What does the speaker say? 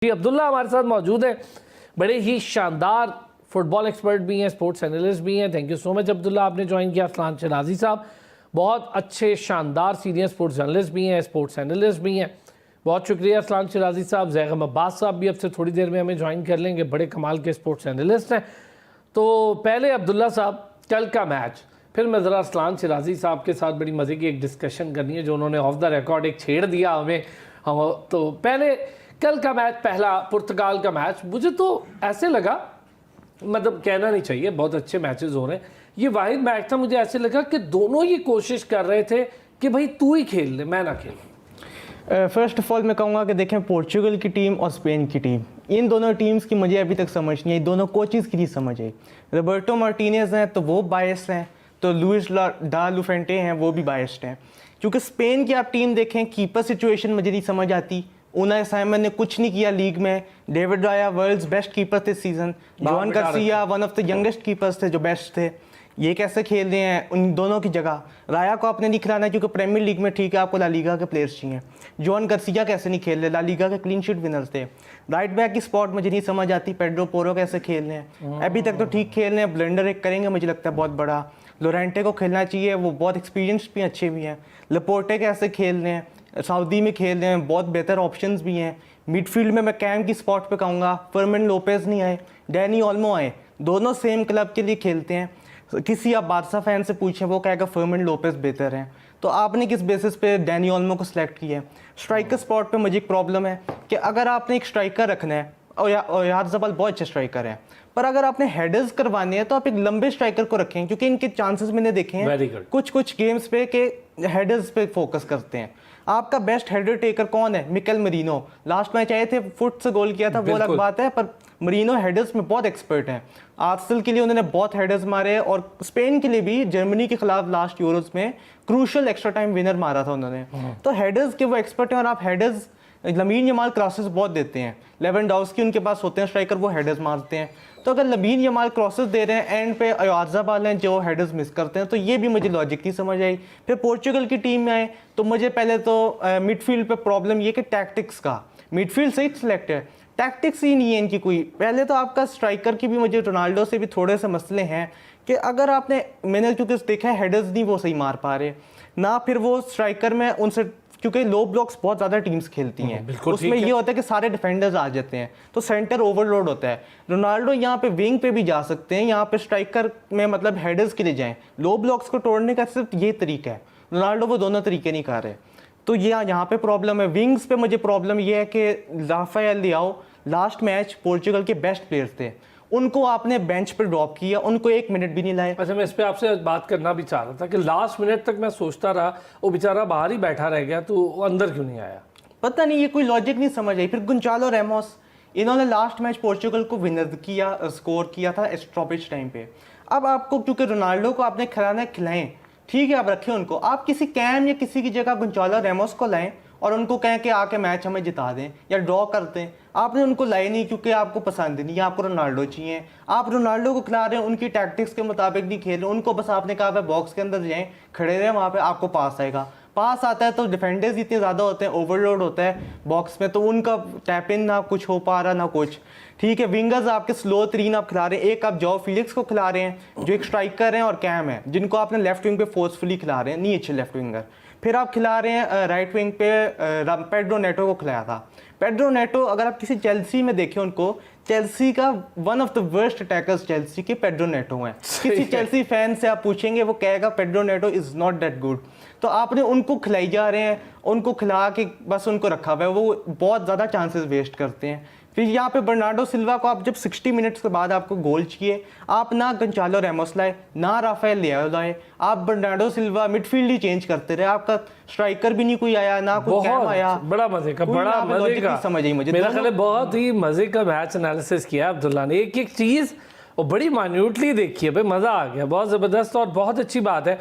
जी अब्दुल्ला हमारे साथ मौजूद है, बड़े ही शानदार फुटबॉल एक्सपर्ट भी हैं, स्पोर्ट्स एनालिस्ट भी हैं। Thank you so much Abdullah, आपने ज्वाइन किया। असलान शराजी साहब बहुत अच्छे शानदार सीनियर स्पोर्ट्स जर्नलिस्ट भी हैं, स्पोर्ट्स एनालिस्ट भी हैं। बहुत शुक्रिया असलान शराजी साहब। जैगम अब्बास साहब भी अब से थोड़ी देर में हमें ज्वाइन कर लेंगे, बड़े कमाल के स्पोर्ट्स एनालिस्ट हैं। तो पहले अब्दुल्ला साहब, कल का मैच, फिर मैं ज़रा असलान शराजी साहब के साथ बड़ी मज़े की एक डिस्कशन करनी है जो उन्होंने ऑफ द रिकॉर्ड एक छेड़ दिया हमें। तो पहले कल का मैच, पहला पुर्तगाल का मैच, मुझे तो ऐसे लगा, मतलब कहना नहीं चाहिए, बहुत अच्छे मैचेस हो रहे हैं, ये वाहिद मैच था मुझे ऐसे लगा कि दोनों ये कोशिश कर रहे थे कि भाई तू ही खेल ले, मैं ना खेलूं। फर्स्ट ऑफ ऑल मैं कहूँगा कि देखें, पोर्चुगल की टीम और स्पेन की टीम, इन दोनों टीम्स की मुझे अभी तक समझ नहीं आई, दोनों कोचेस की नहीं समझ आई। रोबर्टो मार्टिनेज हैं तो वो बायस्ड हैं, तो लुइस डा लुफेंटे हैं वो भी बायस्ड हैं। क्योंकि स्पेन की आप टीम देखें, कीपर सिचुएशन मुझे नहीं समझ आती। उनाई साइमन ने कुछ नहीं किया लीग में। डेविड राया वर्ल्ड्स बेस्ट कीपर थे season. John Garcia one of the youngest keepers थे जो बेस्ट थे। ये कैसे खेल रहे हैं उन दोनों की जगह? राया को आपने नहीं खिलाना क्योंकि प्रीमियर लीग में ठीक है, आपको ला लीगा के प्लेयर्स चाहिए। जॉन गार्सिया कैसे नहीं खेल रहे? ला लीगा के क्लीन शीट विनर्स थे। राइट बैक की स्पॉट मुझे नहीं समझ आती। पेड्रो पोरो कैसे खेल रहे हैं? अभी तक तो ठीक खेल रहे हैं, ब्लंडर एक करेंगे मुझे लगता है बहुत बड़ा। लोरेंटे को खेलना चाहिए, वो बहुत एक्सपीरियंस्ड भी अच्छे भी हैं। लपोर्टे कैसे खेल रहे हैं? सऊदी में खेल रहे हैं, बहुत बेहतर ऑप्शंस भी हैं। मिडफील्ड में मैं कैम की स्पॉट पे कहूँगा, फर्मिन लोपेज नहीं आए, डैनी ओल्मो आए, दोनों सेम क्लब के लिए खेलते हैं। किसी आप बादशाह फैन से पूछें, वो कहेगा फर्मिन लोपेज बेहतर है। तो आपने किस बेसिस पे डैनी ओल्मो को सिलेक्ट किया है? स्ट्राइकर स्पॉट पे मुझे एक प्रॉब्लम है कि अगर आपने एक स्ट्राइकर रखना है, और यारज़बाल बहुत अच्छे स्ट्राइकर हैं, पर अगर आपने हेडर्स करवाने हैं तो आप एक लंबे स्ट्राइकर को रखें, क्योंकि इनके चांसेस मैंने देखे हैं कुछ गेम्स पे कि हेडर्स पे फोकस करते हैं। आपका बेस्ट हेडर टेकर कौन है? Mikel Merino. लास्ट मैच आए थे, फुट से गोल किया था, वो अलग बात है, पर मरीनो हेडर्स में बहुत एक्सपर्ट हैं। आर्सेनल के लिए उन्होंने बहुत हेडर्स मारे, और स्पेन के लिए भी जर्मनी के खिलाफ लास्ट यूरोज में क्रूशल एक्स्ट्रा टाइम विनर मारा था उन्होंने। तो हेडर्स के वो एक्सपर्ट हैं, और आप हेडर्स, लमीन यमाल क्रॉसेस बहुत देते हैं, लेवेंडोव्स्की उनके पास होते हैं स्ट्राइकर, वो हेडर्स मारते हैं। तो अगर लमीन यमाल क्रॉसेस दे रहे हैं, एंड पे यारज़बाल हैं जो हेडर्स मिस करते हैं, तो ये भी मुझे लॉजिक नहीं समझ आई। फिर पोर्चुगल की टीम में आए तो मुझे पहले तो मिडफील्ड पे प्रॉब्लम ये कि टैक्टिक्स का, मिडफील्ड सही सिलेक्ट है, टैक्टिक्स ही नहीं है इनकी कोई। पहले तो आपका स्ट्राइकर की भी मुझे रोनाल्डो से भी थोड़े से मसले हैं कि अगर आपने, मैंने क्योंकि देखा है हेडर्स नहीं वो सही मार पा रहे ना, फिर वो स्ट्राइकर में उनसे, क्योंकि लो ब्लॉक्स बहुत ज़्यादा टीम्स खेलती हैं, उसमें ये होता है कि सारे डिफेंडर्स आ जाते हैं, तो सेंटर ओवरलोड होता है। रोनाल्डो यहाँ पे विंग पे भी जा सकते हैं, यहाँ पे स्ट्राइकर में मतलब हेडर्स के लिए जाएं। लो ब्लॉक्स को तोड़ने का सिर्फ ये तरीका है, रोनाल्डो वो दोनों तरीके नहीं कर रहे। तो ये यहाँ पे प्रॉब्लम है। विंग्स पे मुझे प्रॉब्लम ये है कि राफेल लियाओ लास्ट मैच पोर्चुगल के बेस्ट प्लेयर्स थे, उनको आपने बेंच पर ड्रॉप किया, उनको 1 मिनट भी नहीं लाए। अच्छा, मैं इस पे आपसे बात करना भी चाह रहा था कि लास्ट मिनट तक मैं सोचता रहा, वो बेचारा बाहर ही बैठा रह गया, तो वो अंदर क्यों नहीं आया? पता नहीं, ये कोई लॉजिक नहीं समझ आई। फिर गुंचालो रेमोस, इन्होंने लास्ट मैच पोर्चुगल को विनर किया, स्कोर किया था स्टॉपेज टाइम पे। अब आपको, क्योंकि रोनाल्डो को आपने खिलाना है, खिलाएं, ठीक है, आप रखें उनको, आप किसी कैम या किसी की जगह गुंचालो रेमोस को लाएं और उनको कहें कि आके मैच हमें जिता दें या ड्रॉ कर दें। आपने उनको लाए नहीं क्योंकि आपको पसंद नहीं है, आपको रोनाल्डो चाहिए। आप रोनाल्डो को खिला रहे हैं, उनकी टैक्टिक्स के मुताबिक नहीं खेल रहे, उनको बस आपने कहा बॉक्स के अंदर जाएं, खड़े रहे, वहाँ पे आपको पास आएगा। पास आता है तो डिफेंडर्स इतने ज़्यादा होते हैं, ओवरलोड होता है बॉक्स में, तो उनका टैप इन ना कुछ हो पा रहा ना कुछ। ठीक है, विंगर्स आपके स्लो तरीन आप खिला रहे हैं। एक आप जॉ फिलिक्स को खिला रहे हैं जो एक स्ट्राइकर हैं और कैम है, जिनको आपने लेफ्ट विंग पे फोर्सफुली खिला रहे हैं, नहीं अच्छे लेफ्ट विंगर। फिर आप खिला रहे हैं राइट विंग पे पेड्रो नेटो को खिलाया था। पेड्रो नेटो, अगर आप किसी चेल्सी में देखें उनको, चेल्सी का one of the worst attackers Chelsea के पेड्रो नेटो हैं। किसी चेल्सी फैन से आप पूछेंगे, वो कहेगा Pedro Neto is not that good. तो आपने उनको खिलाई जा रहे हैं, उनको खिला के बस उनको रखा हुआ है, वो बहुत ज़्यादा चांसेस वेस्ट करते हैं। फिर यहाँ पे बर्नार्डो सिल्वा को आप जब 60 मिनट्स के बाद आपको गोल चाहिए, आप ना गंचालो रेमोस लाए, ना राफेल लियाओ लाए, आप बर्नार्डो सिल्वा मिडफील्ड ही चेंज करते रहे, आपका स्ट्राइकर भी नहीं कोई आया, ना कोई कैम आया। बड़ा मजे का, बड़ा मजे का, समझ आई मुझे। मेरा ख्याल है बहुत ही मजे का मैच एनालिसिस किया अब्दुल्ला ने, एक एक चीज और बड़ी मान्यूटली देखी है भाई, मजा आ गया, बहुत जबरदस्त और बहुत अच्छी बात है।